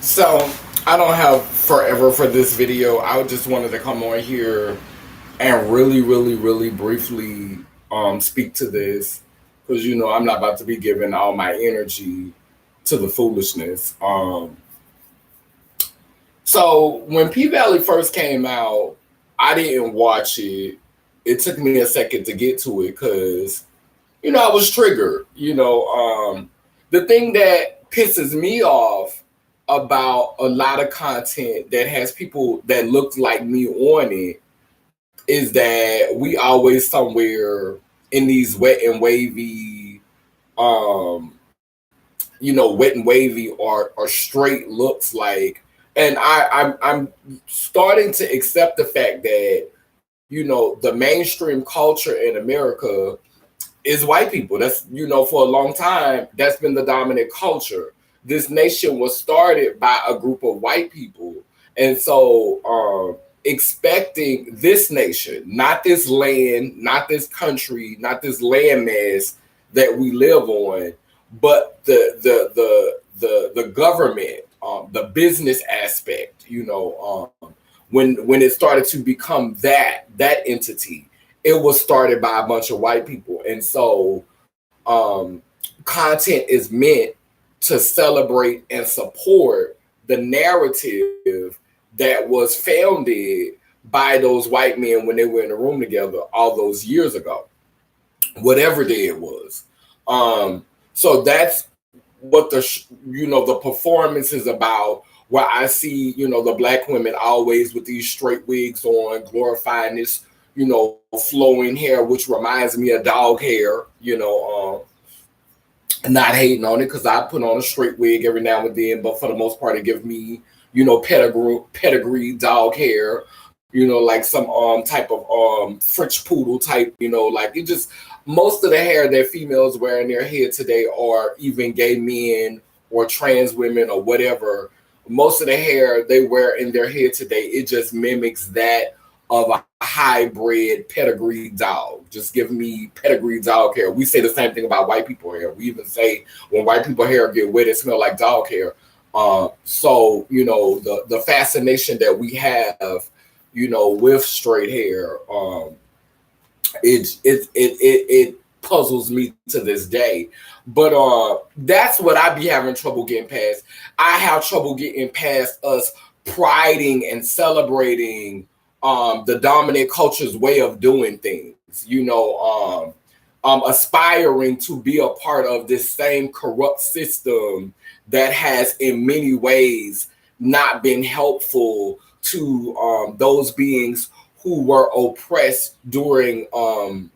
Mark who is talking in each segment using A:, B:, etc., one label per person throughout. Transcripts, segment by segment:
A: So I don't have forever for this video. I just wanted to come on here and really briefly speak to this because I'm not about to be giving all my energy to the foolishness. So when PValley first came out, I didn't watch it. It took me a second to get to it because I was triggered. The thing that pisses me off about a lot of content that has people that look like me on it is that we always somewhere in these um, wet and wavy or straight looks like, and I'm starting to accept the fact that the mainstream culture in America is white people. That's for a long time that's been the dominant culture. This nation was started by a group of white people, and so expecting this nation, not this land, not this country, not this landmass that we live on, but the government, the business aspect. When it started to become that entity, it was started by a bunch of white people. And so content is meant to celebrate and support the narrative that was founded by those white men when they were in the room together all those years ago, whatever day it was. So that's what the performance is about, where I see the black women always with these straight wigs on, glorifying this flowing hair, which reminds me of dog hair. Not hating on it because I put on a straight wig every now and then, but for the most part, it gives me pedigree dog hair. Like some type of French poodle type. Like it just, most of the hair that females wear in their head today, or even gay men or trans women or whatever, most of the hair they wear in their head today, it just mimics that of a hybrid pedigree dog. Just give me pedigree dog hair. We say the same thing about white people hair. We even say when white people hair get wet, it smell like dog hair. So the fascination that we have, with straight hair, it puzzles me to this day. But that's what I be having trouble getting past. I have trouble getting past us priding and celebrating the dominant culture's way of doing things. Aspiring to be a part of this same corrupt system that has in many ways not been helpful to those beings who were oppressed during the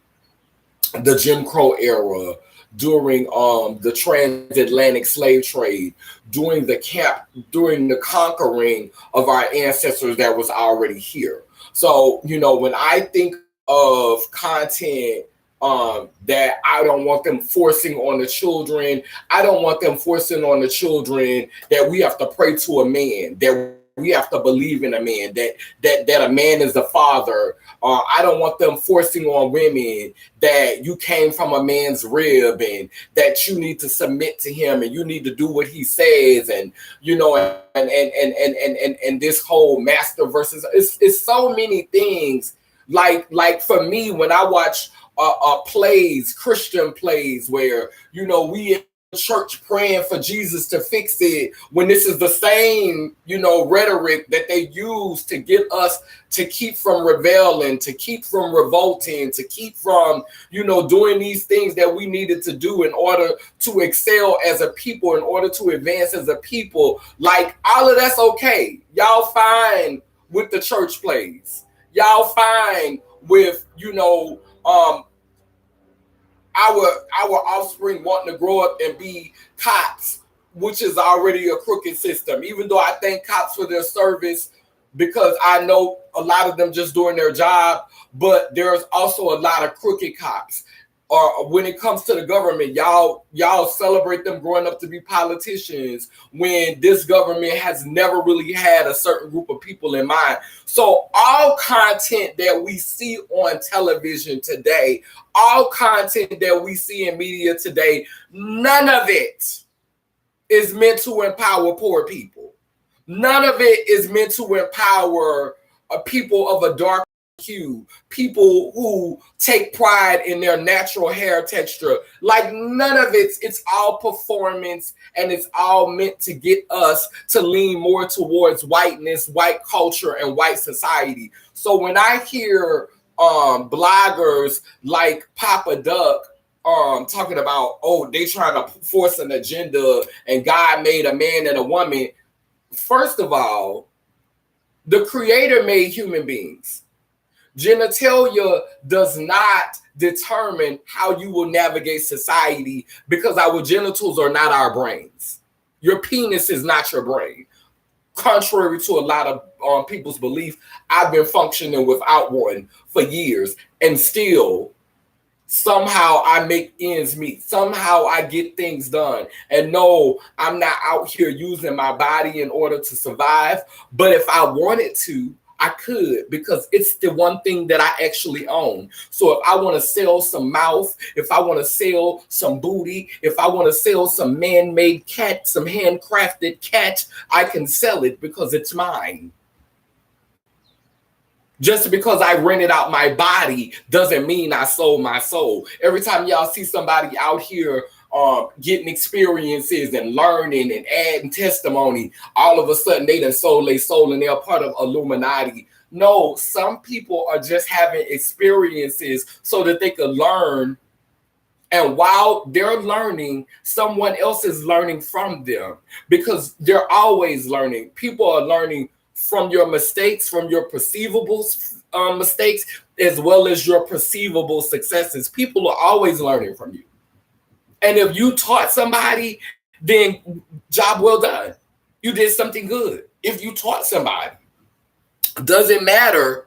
A: Jim Crow era, during the transatlantic slave trade, during the conquering of our ancestors that was already here. So, when I think of content that I don't want them forcing on the children, I don't want them forcing on the children that we have to pray to a man, that we have to believe in a man, that a man is the father. I don't want them forcing on women that you came from a man's rib and that you need to submit to him and you need to do what he says, and and this whole master versus, it's so many things. Like for me, when I watch plays, Christian plays, where we in church praying for Jesus to fix it, when this is the same rhetoric that they use to get us to keep from rebelling, to keep from revolting, to keep from doing these things that we needed to do in order to excel as a people, in order to advance as a people. Like, all of that's okay. Y'all fine with the church plays. Y'all fine with our offspring wanting to grow up and be cops, which is already a crooked system. Even though I thank cops for their service, because I know a lot of them just doing their job, but there's also a lot of crooked cops. Or when it comes to the government, y'all celebrate them growing up to be politicians when this government has never really had a certain group of people in mind. So all content that we see on television today, all content that we see in media today, none of it is meant to empower poor people. None of it is meant to empower people of a dark hue, people who take pride in their natural hair texture. Like none of it's all performance, and it's all meant to get us to lean more towards whiteness, white culture, and white society. So when I hear bloggers like Papa Duck talking about, oh, they trying to force an agenda and God made a man and a woman. First of all, the creator made human beings. Genitalia does not determine how you will navigate society because our genitals are not our brains. Your penis is not your brain. Contrary to a lot of people's belief, I've been functioning without one for years, and still somehow I make ends meet. Somehow I get things done. And no, I'm not out here using my body in order to survive. But if I wanted to, I could, because it's the one thing that I actually own. So if I want to sell some mouth, if I want to sell some booty, if I want to sell some man-made cat, some handcrafted cat, I can sell it because it's mine. Just because I rented out my body doesn't mean I sold my soul. Every time y'all see somebody out here getting experiences and learning and adding testimony, all of a sudden they done sold their soul and they're part of Illuminati. No, some people are just having experiences so that they can learn. And while they're learning, someone else is learning from them, because they're always learning. People are learning from your mistakes, from your perceivable mistakes, as well as your perceivable successes. People are always learning from you. And if you taught somebody, then job well done. You did something good. If you taught somebody, doesn't matter,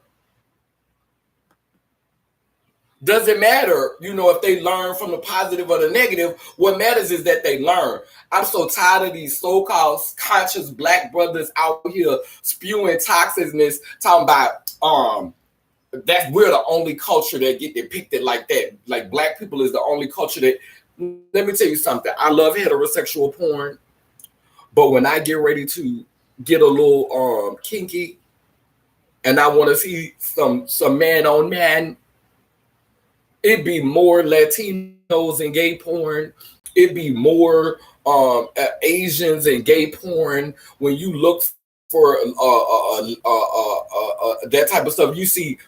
A: you know, if they learn from the positive or the negative. What matters is that they learn. I'm so tired of these so-called conscious black brothers out here spewing toxicness, talking about that we're the only culture that get depicted like that. Like black people is the only culture that. Let me tell you something. I love heterosexual porn, but when I get ready to get a little kinky, and I want to see some man on man, it'd be more Latinos in gay porn. It'd be more Asians in gay porn. When you look for that type of stuff, you see,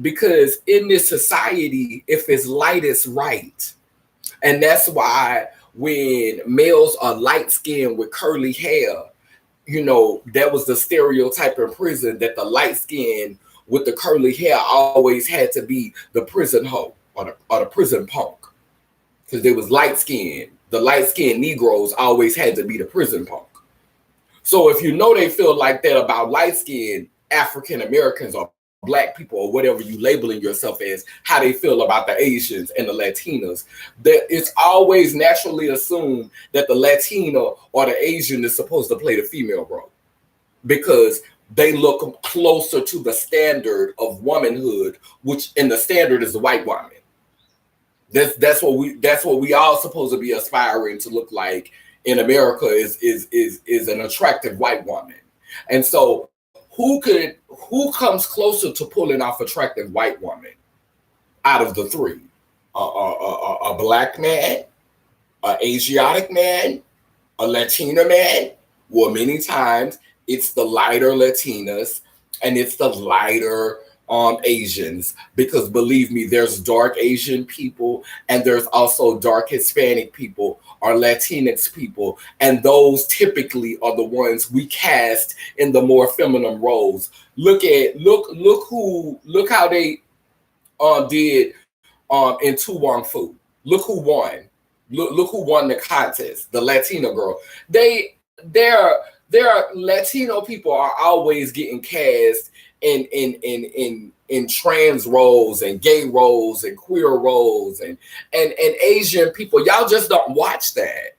A: because in this society, if it's light, it's right. And that's why when males are light-skinned with curly hair, you know, that was the stereotype in prison, that the light-skinned with the curly hair always had to be the prison hoe or the prison punk, because they was light-skinned. The light-skinned Negroes always had to be the prison punk. So if you know they feel like that about light-skinned African Americans or black people or whatever you labeling yourself as, how they feel about the Asians and the Latinos, that it's always naturally assumed that the Latino or the Asian is supposed to play the female role, because they look closer to the standard of womanhood, which in the standard is the white woman. That's what we all supposed to be aspiring to look like in America, is an attractive white woman. And so who comes closer to pulling off attractive white woman out of the three? A black man, an Asiatic man, a Latino man? Well, many times it's the lighter Latinas and it's the lighter Asians, because believe me, there's dark Asian people and there's also dark Hispanic people or Latinx people, and those typically are the ones we cast in the more feminine roles. Look how they did in Tu Wong Fu. Look who won. Look who won the contest. The Latino girl. Their Latino people are always getting cast in trans roles and gay roles and queer roles and Asian people. Y'all just don't watch that.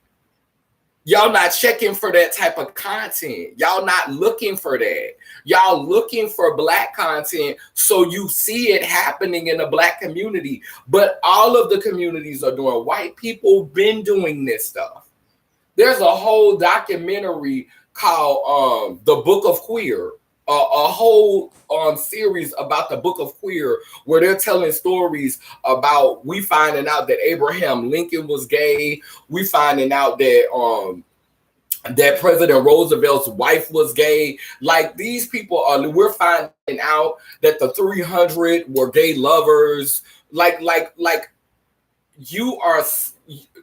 A: Y'all not checking for that type of content. Y'all not looking for that. Y'all looking for black content so you see it happening in the black community. But all of the communities are doing. White people been doing this stuff. There's a whole documentary called The Book of Queer, a whole series about the Book of Queer, where they're telling stories about, we finding out that Abraham Lincoln was gay, we finding out that President Roosevelt's wife was gay. Like, these people we're finding out that the 300 were gay lovers. Like you are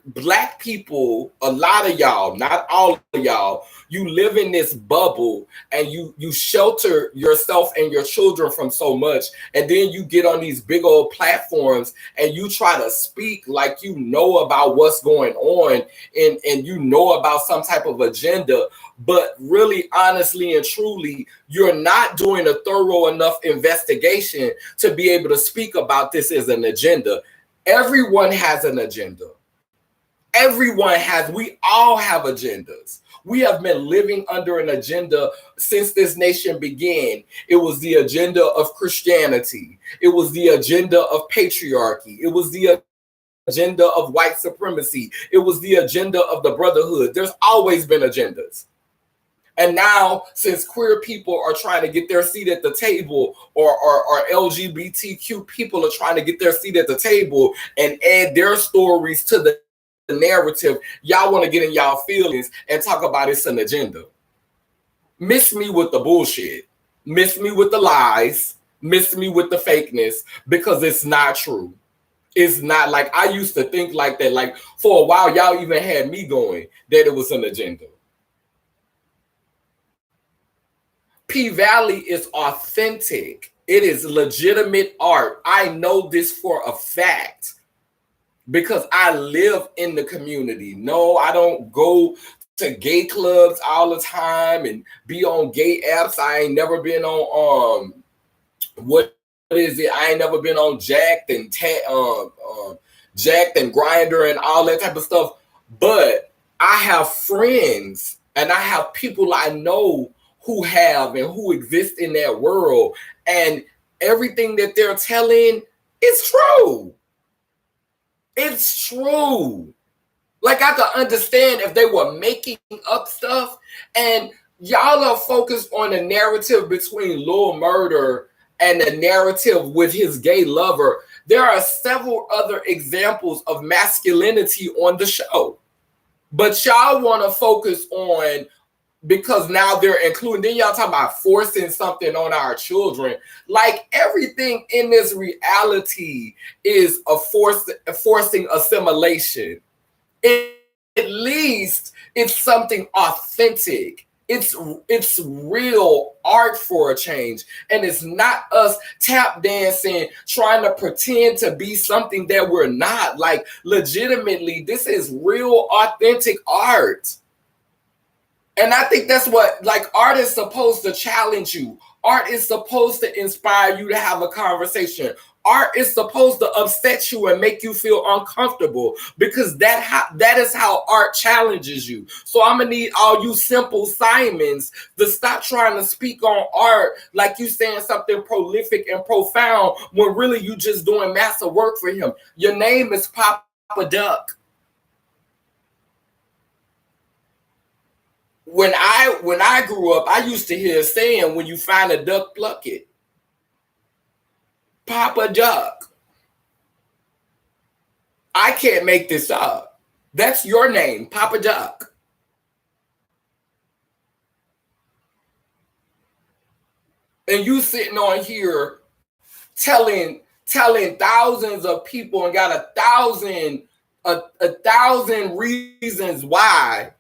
A: Black people, a lot of y'all, not all of y'all, you live in this bubble and you shelter yourself and your children from so much, and then you get on these big old platforms and you try to speak like you know about what's going on, and you know about some type of agenda, but really, honestly and truly, you're not doing a thorough enough investigation to be able to speak about this as an agenda. Everyone has an agenda. We all have agendas. We have been living under an agenda since this nation began. It was the agenda of Christianity. It was the agenda of patriarchy. It was the agenda of white supremacy. It was the agenda of the brotherhood. There's always been agendas. And now, since queer people are trying to get their seat at the table, or LGBTQ people are trying to get their seat at the table and add their stories to the narrative, y'all want to get in y'all feelings and talk about it's an agenda. Miss me with the bullshit. Miss me with the lies. Miss me with the fakeness, because it's not true. It's not. Like, I used to think like that. Like, for a while, y'all even had me going that it was an agenda. PValley is authentic. It is legitimate art. I know this for a fact, because I live in the community. No, I don't go to gay clubs all the time and be on gay apps. I ain't never been on what is it? I ain't never been on Jacked and Grindr and all that type of stuff. But I have friends and I have people I know who have and who exist in that world, and everything that they're telling is true. It's true. Like, I could understand if they were making up stuff, and y'all are focused on the narrative between Lil Murder and the narrative with his gay lover. There are several other examples of masculinity on the show, but y'all want to focus on, because now they're including, then y'all talking about forcing something on our children. Like, everything in this reality is forcing assimilation. At least it's something authentic. It's real art for a change. And it's not us tap dancing, trying to pretend to be something that we're not. Like, legitimately, this is real, authentic art. And I think that's what, like, art is supposed to challenge you. Art is supposed to inspire you to have a conversation. Art is supposed to upset you and make you feel uncomfortable, because that is how art challenges you. So I'm gonna need all you Simple Simons to stop trying to speak on art like you saying something prolific and profound, when really you just doing massive work for him. Your name is Papa Duck. When I grew up, I used to hear a saying, when you find a duck, pluck it. Papa Duck. I can't make this up. That's your name, Papa Duck. And you sitting on here telling thousands of people, and got a thousand reasons why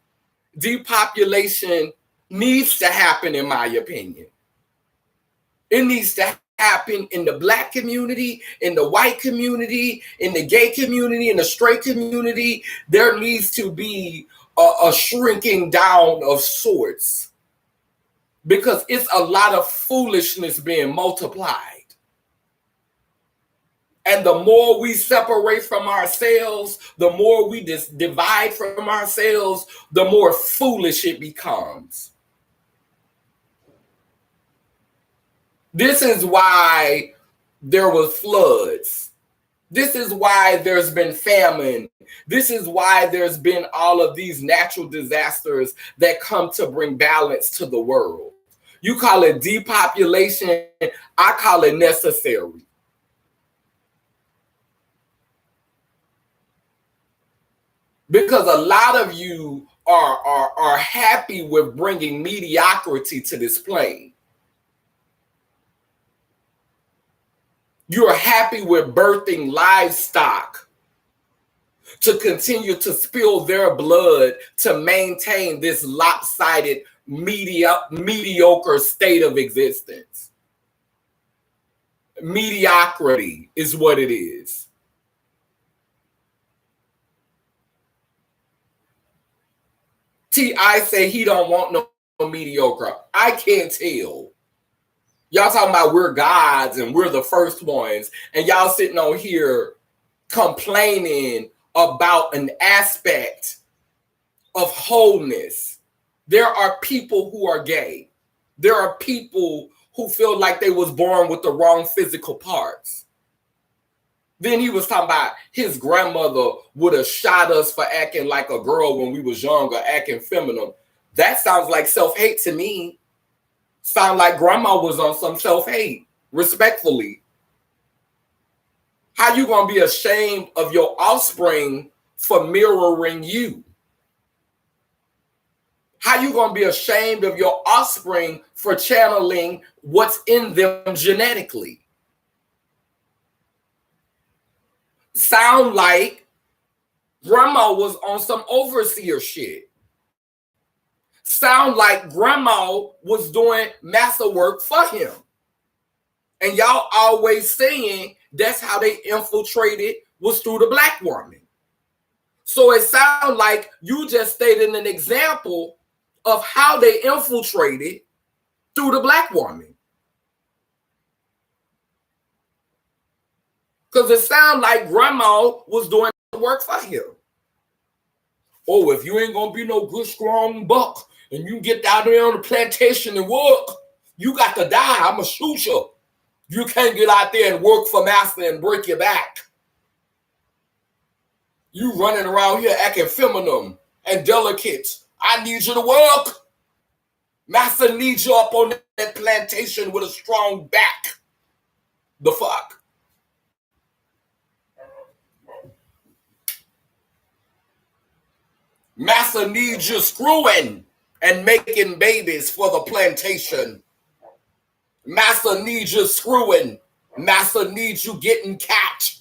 A: depopulation needs to happen, in my opinion. It needs to happen in the Black community, in the white community, in the gay community, in the straight community. There needs to be a shrinking down of sorts, because it's a lot of foolishness being multiplied. And the more we separate from ourselves, the more we divide from ourselves, the more foolish it becomes. This is why there was floods. This is why there's been famine. This is why there's been all of these natural disasters that come to bring balance to the world. You call it depopulation, I call it necessary. Because a lot of you are happy with bringing mediocrity to this plane. You're happy with birthing livestock to continue to spill their blood to maintain this lopsided, mediocre state of existence. Mediocrity is what it is. T.I. say he don't want no mediocre. I can't tell. Y'all talking about we're gods and we're the first ones, and y'all sitting on here complaining about an aspect of wholeness. There are people who are gay. There are people who feel like they was born with the wrong physical parts. Then he was talking about his grandmother would have shot us for acting like a girl when we was younger, acting feminine. That sounds like self-hate to me. Sound like grandma was on some self-hate, respectfully. How you gonna be ashamed of your offspring for mirroring you? How you gonna be ashamed of your offspring for channeling what's in them genetically? Sound like grandma was on some overseer shit. Sound like grandma was doing master work for him. And y'all always saying that's how they infiltrated was through the black woman. So it sounds like you just stated an example of how they infiltrated through the black woman. Because it sounds like grandma was doing work for him. Oh, if you ain't gonna be no good, strong buck, and you get down there on the plantation and work, you got to die. I'ma shoot you. You can't get out there and work for master and break your back. You running around here acting feminine and delicate. I need you to work. Master needs you up on that plantation with a strong back. The fuck? Master needs you screwing and making babies for the plantation. Master needs you screwing. Master needs you getting cat.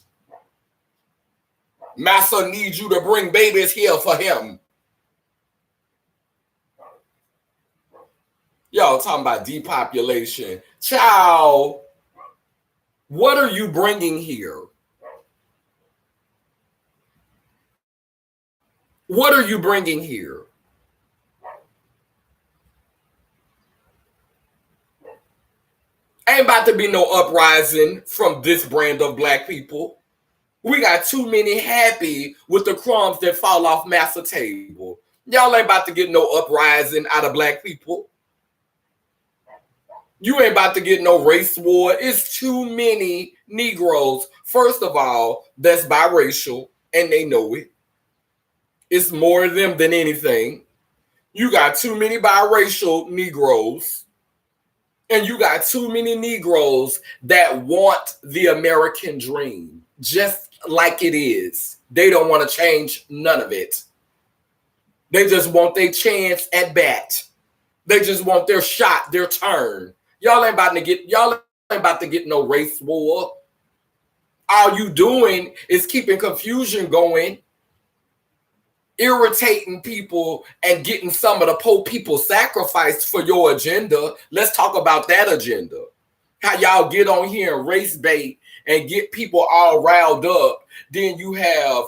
A: Master needs you to bring babies here for him. Y'all talking about depopulation. Child, what are you bringing here? What are you bringing here? Ain't about to be no uprising from this brand of black people. We got too many happy with the crumbs that fall off master table. Y'all ain't about to get no uprising out of black people. You ain't about to get no race war. It's too many Negroes, first of all, that's biracial, and they know it. It's more of them than anything. You got too many biracial Negroes, and you got too many Negroes that want the American dream, just like it is. They don't want to change none of it. They just want their chance at bat. They just want their shot, their turn. Y'all ain't about to get no race war. All you doing is keeping confusion going, irritating people, and getting some of the poor people sacrificed for your agenda. Let's talk about that agenda. How y'all get on here and race bait and get people all riled up. Then you have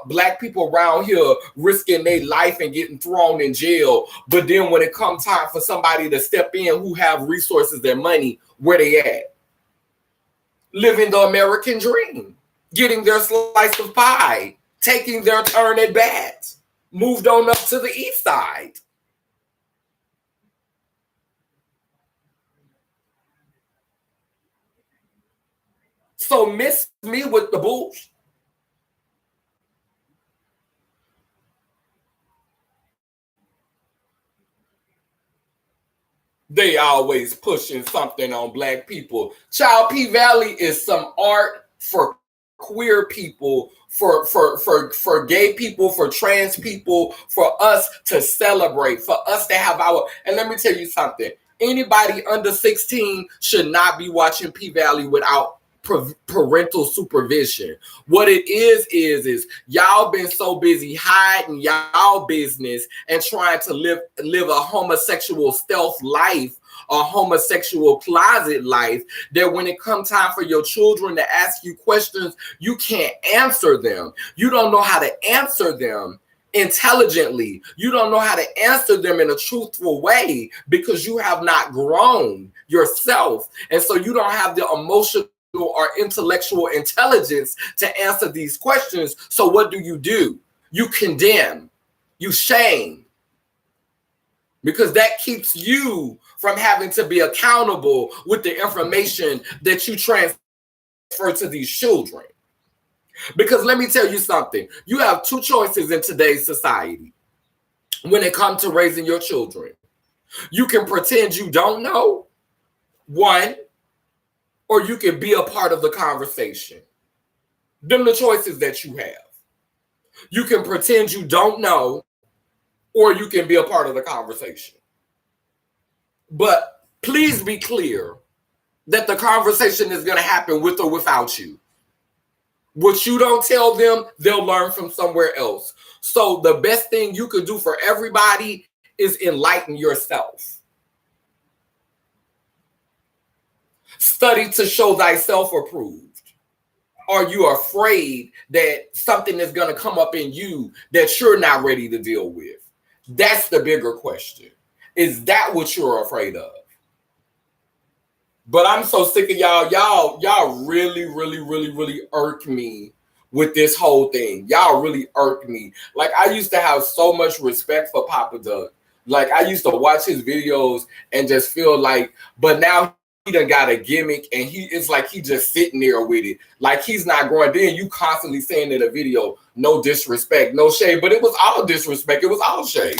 A: black people around here risking their life and getting thrown in jail. But then when it comes time for somebody to step in who have resources and money, where they at? Living the American dream, getting their slice of pie, taking their turn at bat, moved on up to the east side. So miss me with the bullshit. They always pushing something on black people. Child, PValley is some art for queer people, for gay people, for trans people, for us to celebrate, for us to have our. And let me tell you something. Anybody under 16 should not be watching PValley without parental supervision. What it is y'all been so busy hiding y'all business and trying to live a homosexual stealth life, a homosexual closet life, that when it comes time for your children to ask you questions, you can't answer them. You don't know how to answer them intelligently. You don't know how to answer them in a truthful way because you have not grown yourself. And so you don't have the emotional or intellectual intelligence to answer these questions. So what do? You condemn, you shame, because that keeps you from having to be accountable with the information that you transfer to these children. Because let me tell you something, you have two choices in today's society when it comes to raising your children. You can pretend you don't know, one, or you can be a part of the conversation. Them the choices that you have. You can pretend you don't know, or you can be a part of the conversation. But please be clear that the conversation is going to happen with or without you. What you don't tell them, they'll learn from somewhere else. So the best thing you could do for everybody is enlighten yourself. Study to show thyself approved. Are you afraid that something is going to come up in you that you're not ready to deal with? That's the bigger question. Is that what you're afraid of? But I'm so sick of y'all. Y'all really irk me with this whole thing. Y'all really irk me. Like, I used to have so much respect for Papa Doug. Like, I used to watch his videos and just feel like, but now he done got a gimmick and it's like he just sitting there with it. Like, he's not growing. Then you constantly saying in a video, no disrespect, no shade, but it was all disrespect. It was all shade.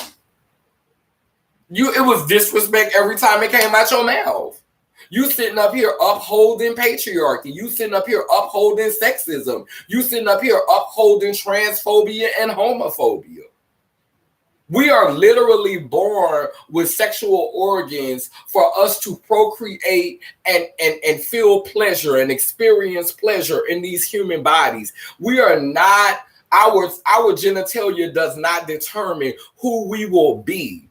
A: It was disrespect every time it came out your mouth. You sitting up here upholding patriarchy. You sitting up here upholding sexism. You sitting up here upholding transphobia and homophobia. We are literally born with sexual organs for us to procreate and feel pleasure and experience pleasure in these human bodies. We are not, our genitalia does not determine who we will be.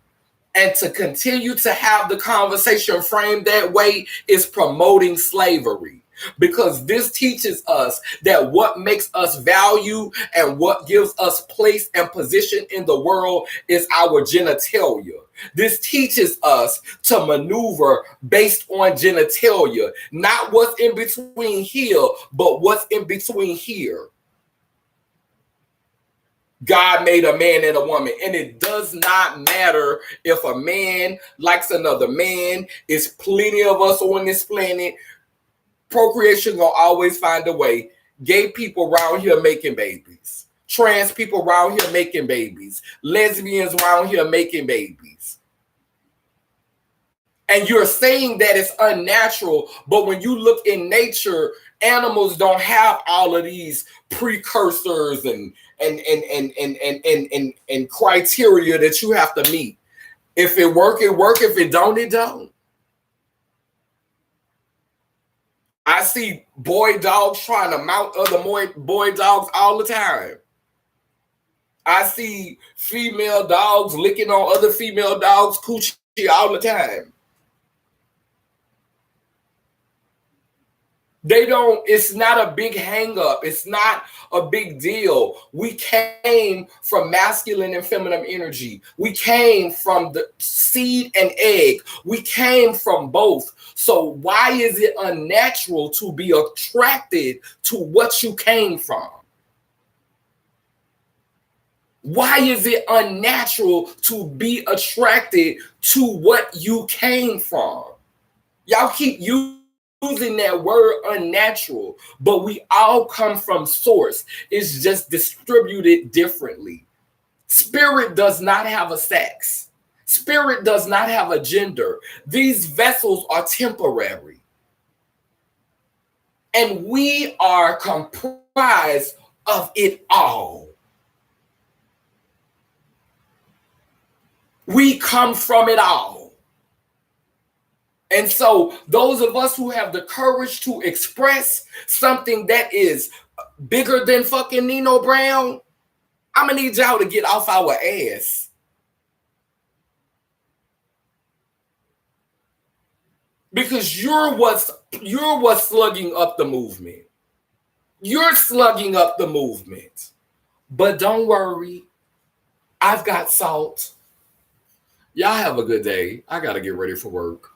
A: And to continue to have the conversation framed that way is promoting slavery, because this teaches us that what makes us value and what gives us place and position in the world is our genitalia. This teaches us to maneuver based on genitalia, not what's in between here, but what's in between here. God made a man and a woman, and it does not matter if a man likes another man. It's plenty of us on this planet. Procreation gonna always find a way. Gay people around here making babies. Trans people around here making babies. Lesbians around here making babies. And you're saying that it's unnatural, but when you look in nature, animals don't have all of these precursors and criteria that you have to meet. If it work, it work. If it don't, it don't. I see boy dogs trying to mount other boy dogs all the time. I see female dogs licking on other female dogs' coochie all the time. It's not a big hang up. It's not a big deal. We came from masculine and feminine energy. We came from the seed and egg. We came from both. So why is it unnatural to be attracted to what you came from? Why is it unnatural to be attracted to what you came from? Y'all keep using using that word unnatural, but we all come from source. It's just distributed differently. Spirit does not have a sex. Spirit does not have a gender. These vessels are temporary. And we are comprised of it all. We come from it all. And so those of us who have the courage to express something that is bigger than fucking Nino Brown, I'm gonna need y'all to get off our ass. Because you're what's slugging up the movement. You're slugging up the movement. But don't worry, I've got salt. Y'all have a good day. I gotta get ready for work.